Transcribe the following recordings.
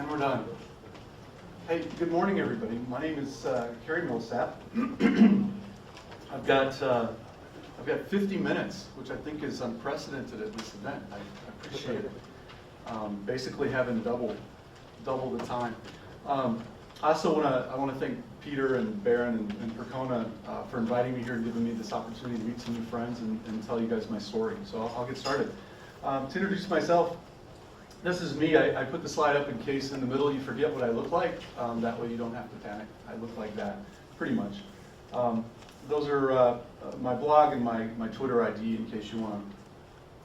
And we're done. Hey, good morning, everybody. My name is Kerry Millsap. I've got 50 minutes, which I think is unprecedented at this event. I appreciate it. Basically having double the time. I also want to thank Peter and Baron and Percona for inviting me here and giving me this opportunity to meet some new friends and tell you guys my story. So I'll get started. To introduce myself, this is me. I put the slide up in case in the middle you forget what I look like. That way you don't have to panic. I look like that, pretty much. Those are my blog and my Twitter ID in case you want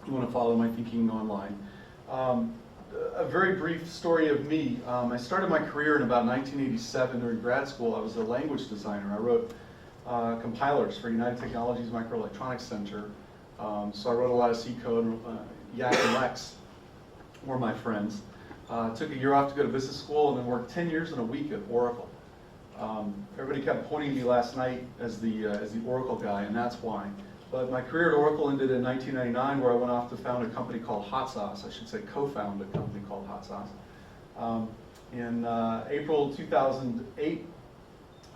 to follow my thinking online. A very brief story of me. I started my career in about 1987 during grad school. I was a language designer. I wrote compilers for United Technologies Microelectronics Center. So I wrote a lot of C code. Yak and Lex were my friends. Took a year off to go to business school and then worked 10 years and a week at Oracle. Everybody kept pointing to me last night as the Oracle guy, and that's why. But my career at Oracle ended in 1999, where I went off to found a company called Hot Sauce. I should say co-found a company called Hot Sauce. In April 2008,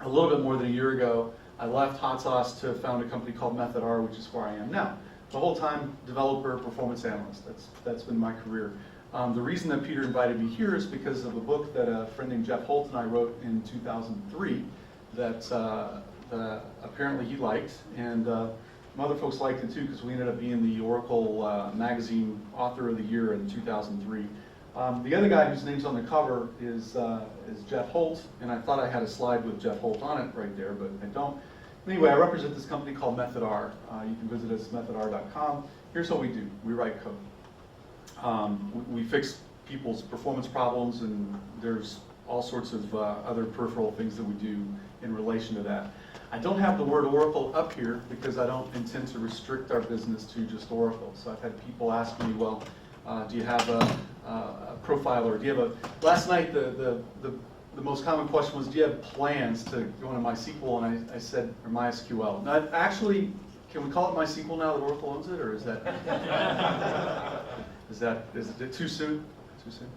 a little bit more than a year ago, I left Hot Sauce to found a company called Method R, which is where I am now. The whole time, developer, performance analyst. That's been my career. The reason that Peter invited me here is because of a book that a friend named Jeff Holt and I wrote in 2003 that apparently he liked, and some other folks liked it too because we ended up being the Oracle Magazine Author of the Year in 2003. The other guy whose name's on the cover is Jeff Holt, and I thought I had a slide with Jeff Holt on it right there, but I don't. Anyway, I represent this company called Method R. You can visit us at methodr.com. Here's what we do. We write code. We fix people's performance problems, and there's all sorts of other peripheral things that we do in relation to that. I don't have the word Oracle up here because I don't intend to restrict our business to just Oracle. So I've had people ask me, well, do you have a profile, or do you have a... Last night, the most common question was, do you have plans to go into MySQL? And I said, or MySQL. Now, actually, can we call it MySQL now that Oracle owns it, or is that... is it too soon? Too soon?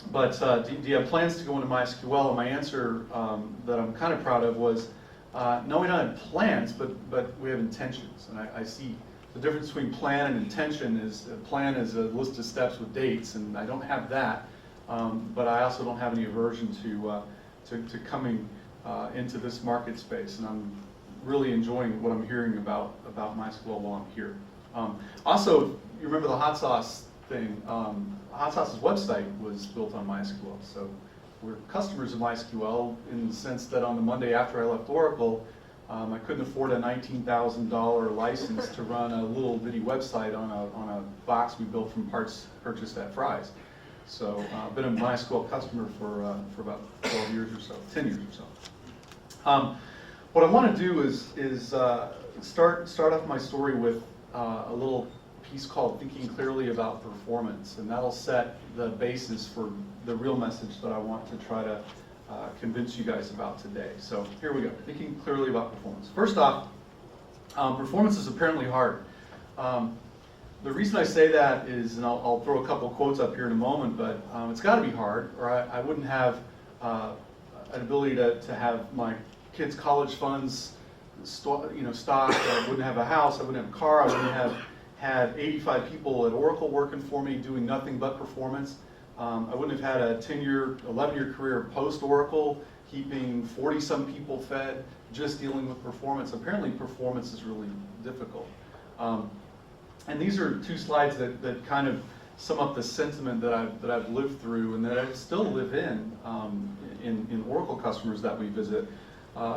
Do you have plans to go into MySQL? And my answer that I'm kind of proud of was, no, we don't have plans, but we have intentions. And I see the difference between plan and intention is, a plan is a list of steps with dates, and I don't have that. But I also don't have any aversion to coming into this market space, and I'm really enjoying what I'm hearing about MySQL while I'm here. Also, you remember the Hot Sauce thing? Hot Sauce's website was built on MySQL, so we're customers of MySQL in the sense that on the Monday after I left Oracle, I couldn't afford a $19,000 license to run a little bitty website on a box we built from parts purchased at Fry's. So I've been a MySQL customer for about 12 years or so, 10 years or so. What I want to do is start off my story with a little piece called Thinking Clearly About Performance, and that'll set the basis for the real message that I want to try to convince you guys about today. So here we go, Thinking Clearly About Performance. First off, performance is apparently hard. The reason I say that is, and I'll throw a couple quotes up here in a moment, but it's got to be hard, or I wouldn't have an ability to have my kids' college funds stock. I wouldn't have a house, I wouldn't have a car, I wouldn't have had 85 people at Oracle working for me doing nothing but performance. I wouldn't have had a 10-year, 11-year career post-Oracle, keeping 40-some people fed, just dealing with performance. Apparently performance is really difficult. And these are two slides that kind of sum up the sentiment that I've lived through and that I still live in Oracle customers that we visit.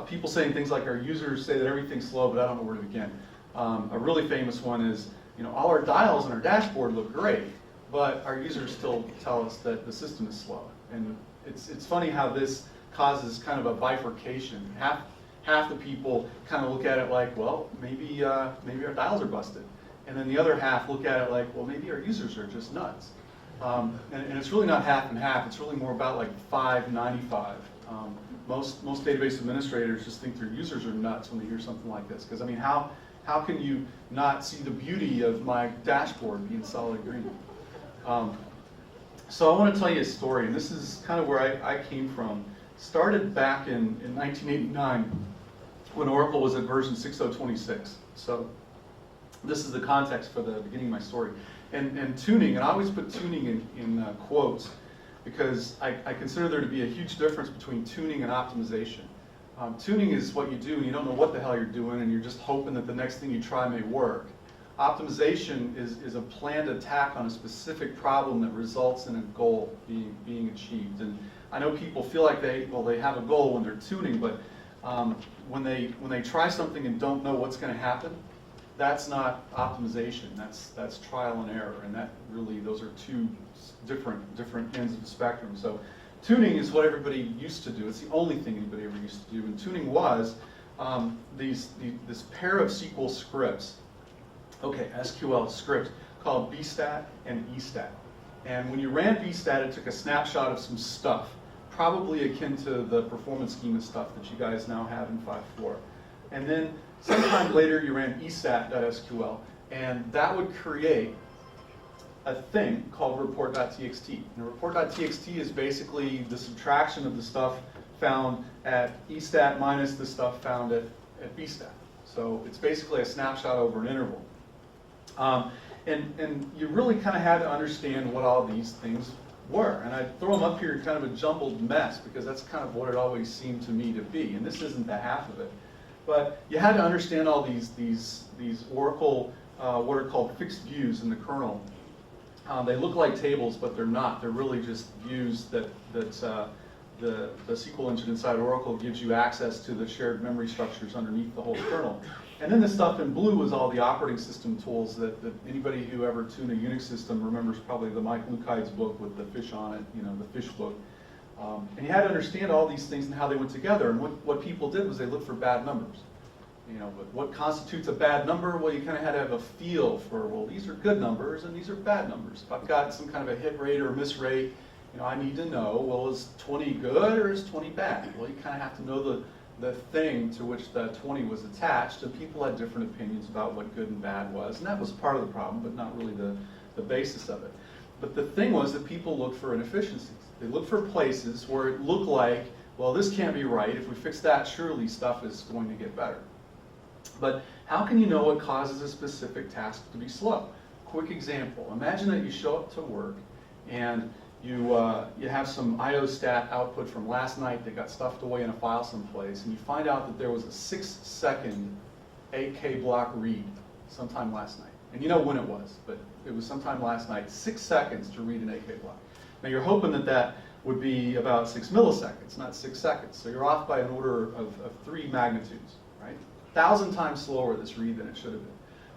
People saying things like, our users say that everything's slow, but I don't know where to begin. A really famous one is, all our dials on our dashboard look great, but our users still tell us that the system is slow. And it's funny how this causes kind of a bifurcation. Half the people kind of look at it like, well, maybe our dials are busted. And then the other half look at it like, well, maybe our users are just nuts. And it's really not half and half. It's really more about like 5-95. Most database administrators just think their users are nuts when they hear something like this. Because I mean, how can you not see the beauty of my dashboard being solid green? So I want to tell you a story, and this is kind of where I came from. Started back in 1989 when Oracle was at version 6.0.26. So this is the context for the beginning of my story. And tuning, and I always put tuning in quotes because I consider there to be a huge difference between tuning and optimization. Tuning is what you do and you don't know what the hell you're doing and you're just hoping that the next thing you try may work. Optimization is a planned attack on a specific problem that results in a goal being achieved. And I know people feel like they have a goal when they're tuning, but when they try something and don't know what's going to happen, that's not optimization. That's trial and error, and that really those are two different ends of the spectrum. So tuning is what everybody used to do. It's the only thing anybody ever used to do. And tuning was this pair of SQL scripts. Okay, SQL scripts called bstat and estat. And when you ran bstat, it took a snapshot of some stuff, probably akin to the performance schema stuff that you guys now have in 5.4. And then sometime later, you ran estat.sql, and that would create a thing called report.txt. And report.txt is basically the subtraction of the stuff found at estat minus the stuff found at bstat. So it's basically a snapshot over an interval. And you really kind of had to understand what all these things were. And I throw them up here kind of a jumbled mess because that's kind of what it always seemed to me to be. And this isn't the half of it. But you had to understand all these Oracle, what are called fixed views in the kernel. They look like tables, but they're not. They're really just views that the SQL engine inside Oracle gives you access to the shared memory structures underneath the whole kernel. And then the stuff in blue was all the operating system tools that anybody who ever tuned a Unix system remembers probably the Mike Lukide's book with the fish on it, the fish book. And you had to understand all these things and how they went together. And what people did was they looked for bad numbers. But what constitutes a bad number? Well, you kind of had to have a feel for, well, these are good numbers and these are bad numbers. If I've got some kind of a hit rate or a miss rate, I need to know, well, is 20 good or is 20 bad? Well, you kind of have to know the thing to which the 20 was attached, and people had different opinions about what good and bad was, and that was part of the problem, but not really the basis of it. But the thing was that people looked for inefficiencies. They looked for places where it looked like, well, this can't be right. If we fix that, surely stuff is going to get better. But how can you know what causes a specific task to be slow? Quick example. Imagine that you show up to work and you have some IO stat output from last night that got stuffed away in a file someplace, and you find out that there was a 6-second 8K block read sometime last night. And you know when it was, but it was sometime last night, 6 seconds to read an 8K block. Now you're hoping that would be about 6 milliseconds, not 6 seconds. So you're off by an order of 3 magnitudes, right? 1,000 times slower this read than it should have been.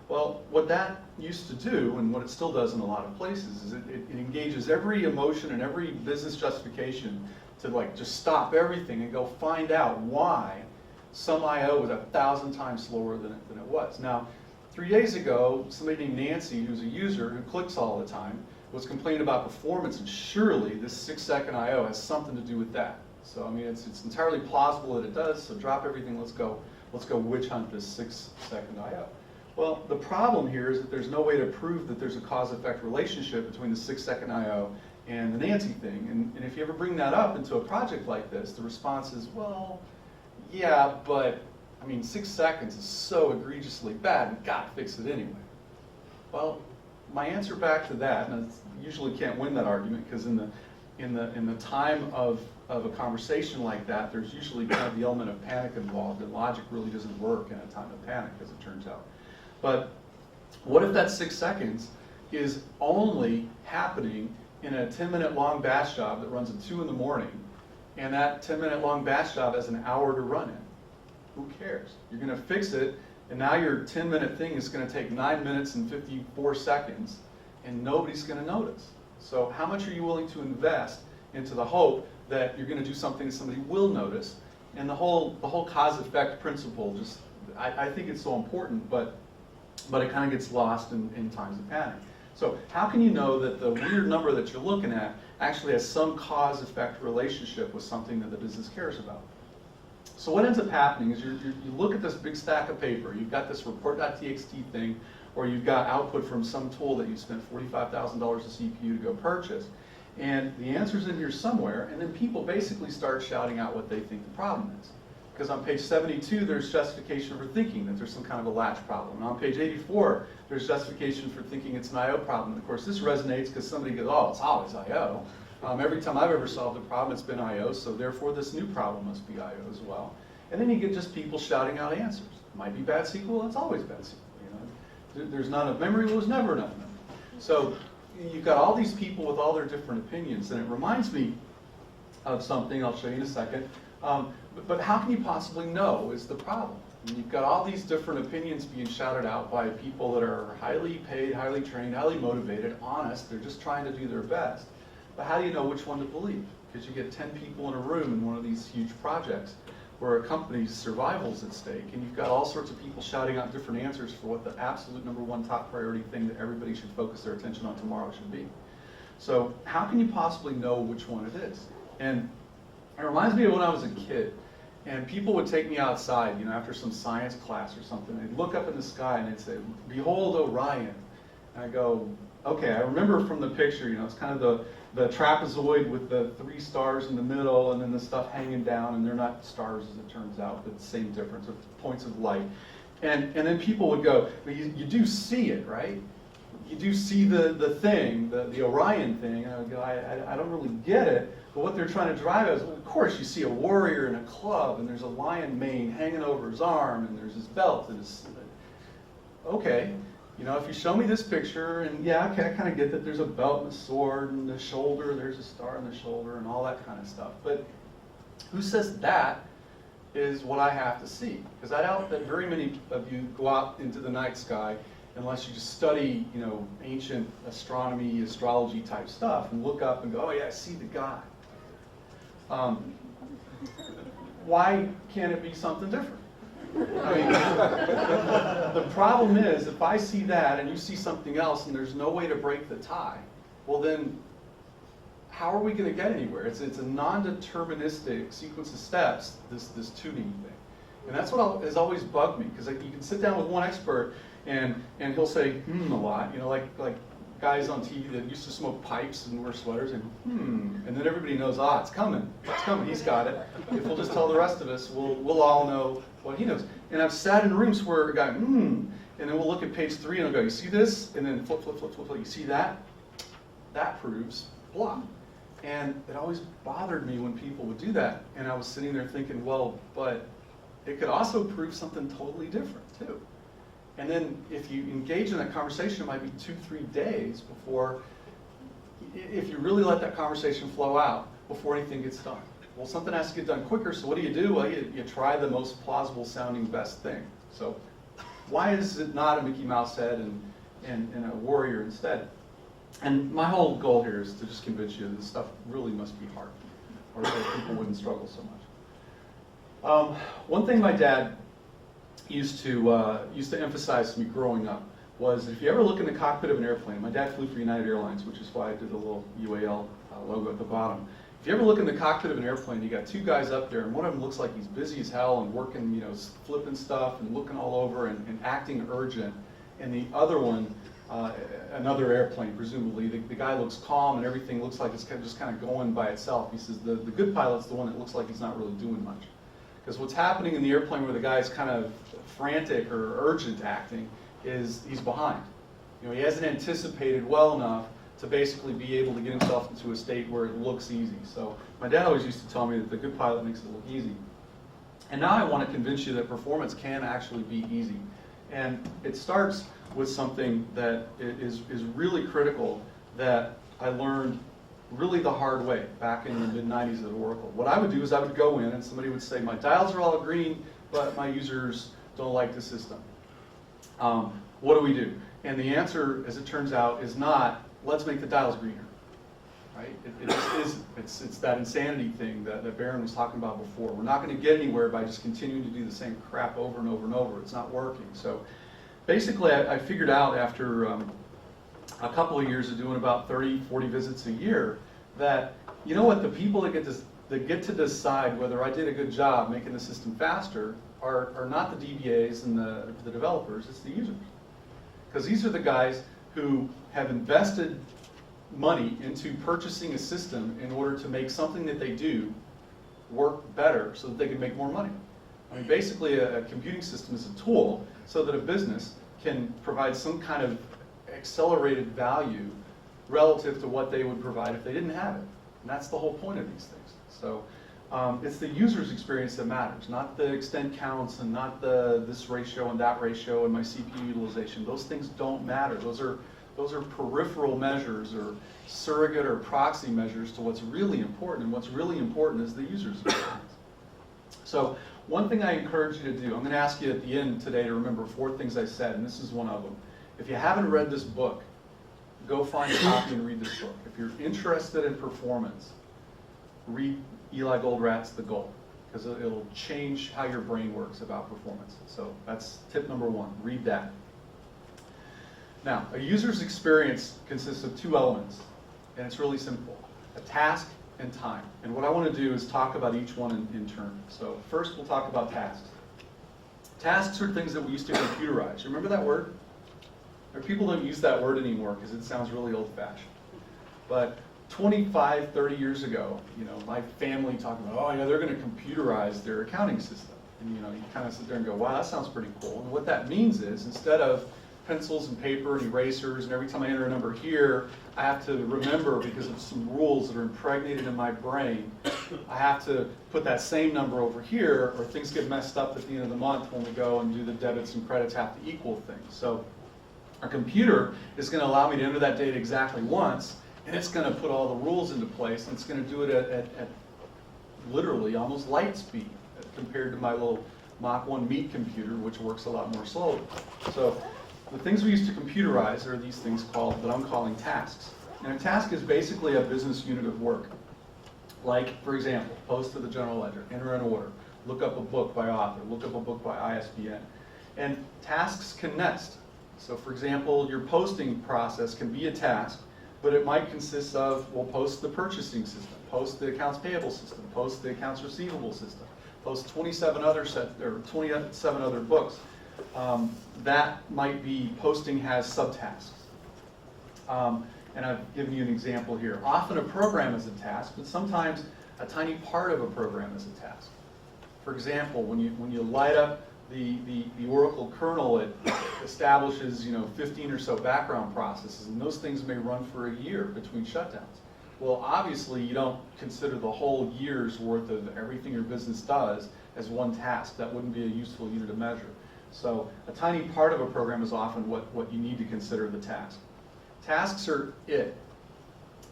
Well, what that used to do, and what it still does in a lot of places, is it engages every emotion and every business justification to just stop everything and go find out why some I/O was 1,000 times slower than it was. Now, 3 days ago, somebody named Nancy, who's a user who clicks all the time, was complaining about performance, and surely this 6-second I/O has something to do with that. So I mean, it's entirely plausible that it does. So drop everything. Let's go witch hunt this 6-second I/O. Well, the problem here is that there's no way to prove that there's a cause-effect relationship between the 6-second I/O and the Nancy thing. And if you ever bring that up into a project like this, the response is, well, yeah, but I mean, 6 seconds is so egregiously bad, we've got to fix it anyway. Well, my answer back to that, and I usually can't win that argument because in the time of a conversation like that, there's usually kind of the element of panic involved, and logic really doesn't work in a time of panic, as it turns out. But what if that 6 seconds is only happening in a 10-minute long batch job that runs at 2 in the morning, and that 10-minute long batch job has an hour to run in? Who cares? You're going to fix it, and now your 10-minute thing is going to take 9 minutes and 54 seconds, and nobody's going to notice. So how much are you willing to invest into the hope that you're going to do something that somebody will notice? And the whole cause-effect principle, just I think it's so important, but it kind of gets lost in times of panic. So how can you know that the weird number that you're looking at actually has some cause-effect relationship with something that the business cares about? So what ends up happening is you look at this big stack of paper, you've got this report.txt thing, or you've got output from some tool that you spent $45,000 a CPU to go purchase, And the answer's in here somewhere, and then people basically start shouting out what they think the problem is. Because on page 72, there's justification for thinking that there's some kind of a latch problem. And on page 84, there's justification for thinking it's an I/O problem. And of course, this resonates because somebody goes, oh, it's always I/O. Every time I've ever solved a problem, it's been I/O, so therefore this new problem must be I/O as well. And then you get just people shouting out answers. It might be bad SQL, it's always bad SQL. There's not enough memory, well, there's never enough memory. So you've got all these people with all their different opinions, and it reminds me of something I'll show you in a second. But how can you possibly know is the problem? I mean, you've got all these different opinions being shouted out by people that are highly paid, highly trained, highly motivated, honest. They're just trying to do their best. But how do you know which one to believe? Because you get 10 people in a room in one of these huge projects where a company's survival is at stake, and you've got all sorts of people shouting out different answers for what the absolute #1 top priority thing that everybody should focus their attention on tomorrow should be. So how can you possibly know which one it is? And it reminds me of when I was a kid, and people would take me outside, after some science class or something. They'd look up in the sky and they'd say, "Behold Orion." And I go, okay, I remember from the picture, it's kind of the trapezoid with the 3 stars in the middle and then the stuff hanging down, and they're not stars as it turns out, but the same difference of points of light. And then people would go, "But you do see it, right? You do see the thing, the Orion thing." And I would go, I don't really get it. But what they're trying to drive at is, well, of course, you see a warrior in a club, and there's a lion mane hanging over his arm, and there's his belt, and his... Okay, if you show me this picture, and yeah, okay, I kind of get that there's a belt and a sword, and the shoulder, there's a star on the shoulder, and all that kind of stuff. But who says that is what I have to see? Because I doubt that very many of you go out into the night sky unless you just study, ancient astronomy, astrology type stuff, and look up and go, oh yeah, I see the guy. Why can't it be something different? I mean, the problem is, if I see that and you see something else and there's no way to break the tie, well then, how are we going to get anywhere? It's a non-deterministic sequence of steps, this tuning thing. And that's what has always bugged me, because you can sit down with one expert and he'll say, a lot, like guys on TV that used to smoke pipes and wear sweaters and and then everybody knows, it's coming, he's got it. If we'll just tell the rest of us, we'll all know what he knows. And I've sat in rooms where a guy, and then we'll look at page 3 and I'll go, you see this? And then flip, you see that? That proves blah. And it always bothered me when people would do that. And I was sitting there thinking, well, but it could also prove something totally different too. And then if you engage in that conversation, it might be 2-3 days before, if you really let that conversation flow out, before anything gets done. Well, something has to get done quicker, so what do? Well, you try the most plausible sounding best thing. So why is it not a Mickey Mouse head and a warrior instead? And my whole goal here is to just convince you that this stuff really must be hard, or that people wouldn't struggle so much. One thing my dad used to emphasize to me growing up was, if you ever look in the cockpit of an airplane, my dad flew for United Airlines, which is why I did the little UAL logo at the bottom. If you ever look in the cockpit of an airplane, you got 2 guys up there, and one of them looks like he's busy as hell and working, flipping stuff and looking all over and acting urgent. And the other one, another airplane presumably, the guy looks calm and everything looks like it's just kind of going by itself. He says the good pilot's the one that looks like he's not really doing much. Because what's happening in the airplane where the guy's kind of frantic or urgent acting is he's behind. He hasn't anticipated well enough to basically be able to get himself into a state where it looks easy. So my dad always used to tell me that the good pilot makes it look easy. And now I want to convince you that performance can actually be easy. And it starts with something that is really critical that I learned really the hard way back in the mid-90s at Oracle. What I would do is I would go in and somebody would say, my dials are all green, but my users don't like the system. What do we do? And the answer, as it turns out, is not, let's make the dials greener. Right? It just isn't. It's that insanity thing that Barron was talking about before. We're not going to get anywhere by just continuing to do the same crap over and over and over. It's not working. So basically, I figured out after a couple of years of doing about 30, 40 visits a year that, the people that get to decide whether I did a good job making the system faster are not the DBAs and the developers, it's the users. Because these are the guys who have invested money into purchasing a system in order to make something that they do work better so that they can make more money. I mean, basically a computing system is a tool so that a business can provide some kind of accelerated value relative to what they would provide if they didn't have it. And that's the whole point of these things. So it's the user's experience that matters, not the extent counts and not this ratio and that ratio and my CPU utilization. Those things don't matter. Those are peripheral measures or surrogate or proxy measures to what's really important, and what's really important is the user's experience. So one thing I encourage you to do, I'm going to ask you at the end today to remember 4 things I said, and this is one of them. If you haven't read this book, go find a copy and read this book. If you're interested in performance, read Eli Goldratt's The Goal, because it'll change how your brain works about performance. So that's tip number 1, read that. Now, a user's experience consists of 2 elements, and it's really simple: a task and time. And what I want to do is talk about each one in turn. So first we'll talk about tasks. Tasks are things that we used to computerize. You remember that word? Or people don't use that word anymore because it sounds really old-fashioned. But 25, 30 years ago, my family talked about, oh yeah, they're going to computerize their accounting system. And you kind of sit there and go, wow, that sounds pretty cool. And what that means is, instead of pencils and paper and erasers, and every time I enter a number here, I have to remember, because of some rules that are impregnated in my brain, I have to put that same number over here, or things get messed up at the end of the month when we go and do the debits and credits have to equal things. So a computer is going to allow me to enter that data exactly once, and it's going to put all the rules into place, and it's going to do it at literally almost light speed compared to my little Mach 1 meat computer, which works a lot more slowly. So the things we use to computerize are these things that I'm calling tasks. And a task is basically a business unit of work. Like, for example, post to the general ledger, enter an order, look up a book by author, look up a book by ISBN. And tasks can nest. So for example, your posting process can be a task, but it might consist of, well, post the purchasing system, post the accounts payable system, post the accounts receivable system, post 27 other books. That might be, posting has subtasks. And I've given you an example here. Often a program is a task, but sometimes a tiny part of a program is a task. For example, when you light up the Oracle kernel, it establishes 15 or so background processes, and those things may run for a year between shutdowns. Well, obviously you don't consider the whole year's worth of everything your business does as one task. That wouldn't be a useful unit of measure. So a tiny part of a program is often what you need to consider the task. Tasks are it.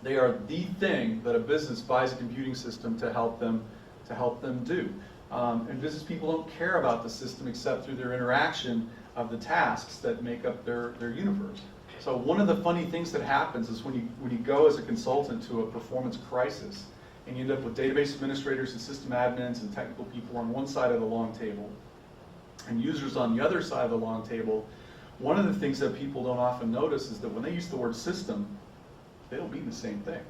They are the thing that a business buys a computing system to help them do. And business people don't care about the system except through their interaction of the tasks that make up their universe. So one of the funny things that happens is when you go as a consultant to a performance crisis, and you end up with database administrators and system admins and technical people on one side of the long table, and users on the other side of the long table, one of the things that people don't often notice is that when they use the word system, they don't mean the same thing.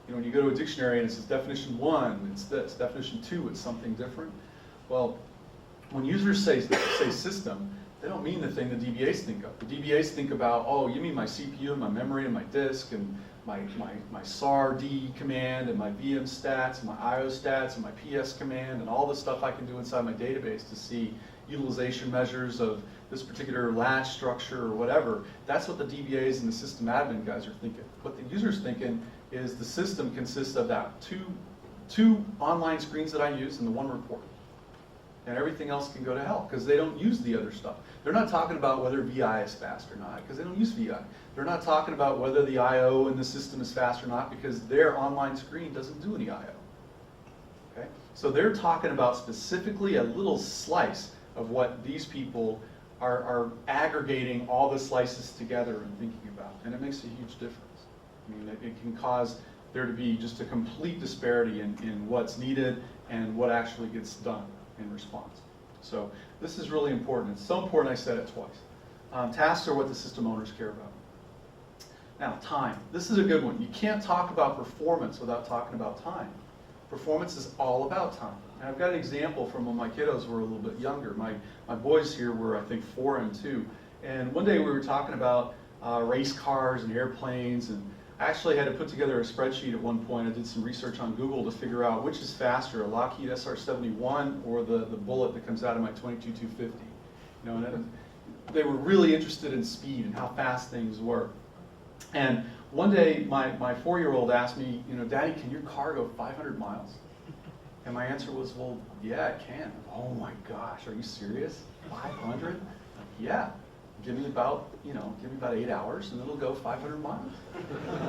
When you go to a dictionary and it says definition 1, it's this, definition 2, it's something different. Well, when users say system, they don't mean the thing the DBAs think of. The DBAs think about, oh, you mean my CPU and my memory and my disk and my SAR-D command and my VM stats and my IO stats and my PS command and all the stuff I can do inside my database to see utilization measures of this particular latch structure or whatever. That's what the DBAs and the system admin guys are thinking. What the user's thinking is the system consists of that two online screens that I use and the one report. And everything else can go to hell because they don't use the other stuff. They're not talking about whether VI is fast or not because they don't use VI. They're not talking about whether the IO in the system is fast or not because their online screen doesn't do any IO. Okay? So they're talking about specifically a little slice of what these people are aggregating all the slices together and thinking about. And it makes a huge difference. I mean, it can cause there to be just a complete disparity in what's needed and what actually gets done in response. So this is really important. It's so important I said it twice. Tasks are what the system owners care about. Now, time. This is a good one. You can't talk about performance without talking about time. Performance is all about time. And I've got an example from when my kiddos were a little bit younger. My boys here were, I think, 4 and 2. And one day we were talking about race cars and airplanes, and I actually had to put together a spreadsheet at one point. I did some research on Google to figure out which is faster, a Lockheed SR-71 or the bullet that comes out of my 22-250. You know, and they were really interested in speed and how fast things were. And one day, my 4-year-old asked me, you know, Daddy, can your car go 500 miles? And my answer was, well, yeah, it can. Oh my gosh, are you serious? 500? Like, yeah. Give me about 8 hours and it'll go 500 miles.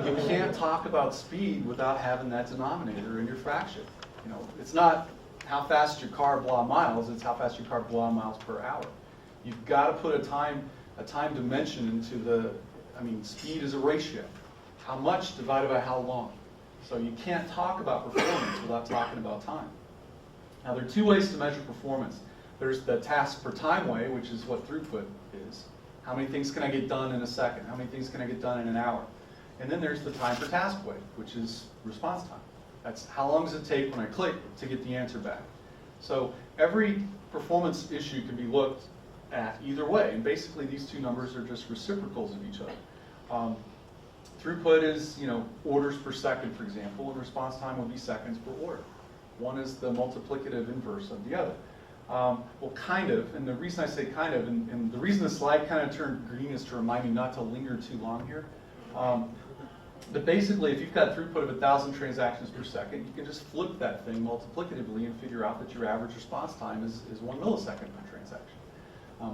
You can't talk about speed without having that denominator in your fraction. You know, it's not how fast your car blah miles, it's how fast your car blah miles per hour. You've got to put a time dimension into the, speed is a ratio. How much divided by how long. So you can't talk about performance without talking about time. Now there are two ways to measure performance. There's the task per time way, which is what throughput is. How many things can I get done in a second? How many things can I get done in an hour? And then there's the time per task way, which is response time. That's how long does it take when I click to get the answer back. So every performance issue can be looked at either way, and basically these two numbers are just reciprocals of each other. Throughput is, orders per second, for example, and response time would be seconds per order. One is the multiplicative inverse of the other. Well, kind of, and the reason I say kind of, and the reason the slide kind of turned green is to remind me not to linger too long here. But basically, if you've got throughput of 1,000 transactions per second, you can just flip that thing multiplicatively and figure out that your average response time is 1 millisecond per transaction.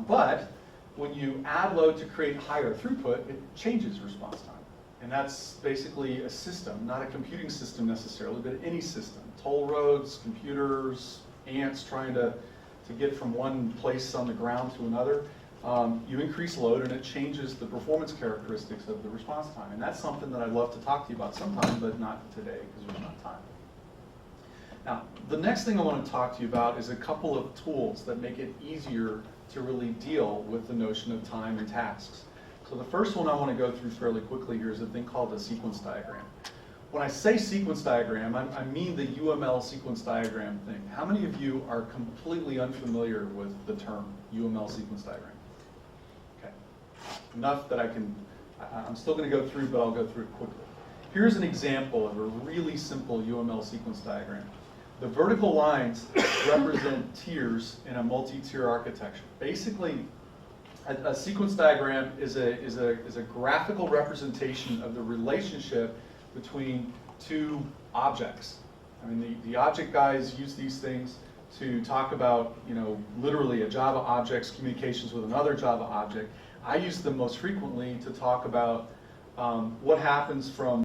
But when you add load to create higher throughput, it changes response time. And that's basically a system, not a computing system necessarily, but any system. Toll roads, computers, ants trying to get from one place on the ground to another. You increase load and it changes the performance characteristics of the response time. And that's something that I'd love to talk to you about sometime, but not today because there's not time. Now, the next thing I want to talk to you about is a couple of tools that make it easier to really deal with the notion of time and tasks. So the first one I want to go through fairly quickly here is a thing called a sequence diagram. When I say sequence diagram, I mean the UML sequence diagram thing. How many of you are completely unfamiliar with the term UML sequence diagram? Okay, enough that I'm still going to go through, but I'll go through it quickly. Here's an example of a really simple UML sequence diagram. The vertical lines represent tiers in a multi-tier architecture. Basically, a sequence diagram is a graphical representation of the relationship between two objects. The object guys use these things to talk about, literally a Java object's communications with another Java object. I use them most frequently to talk about what happens from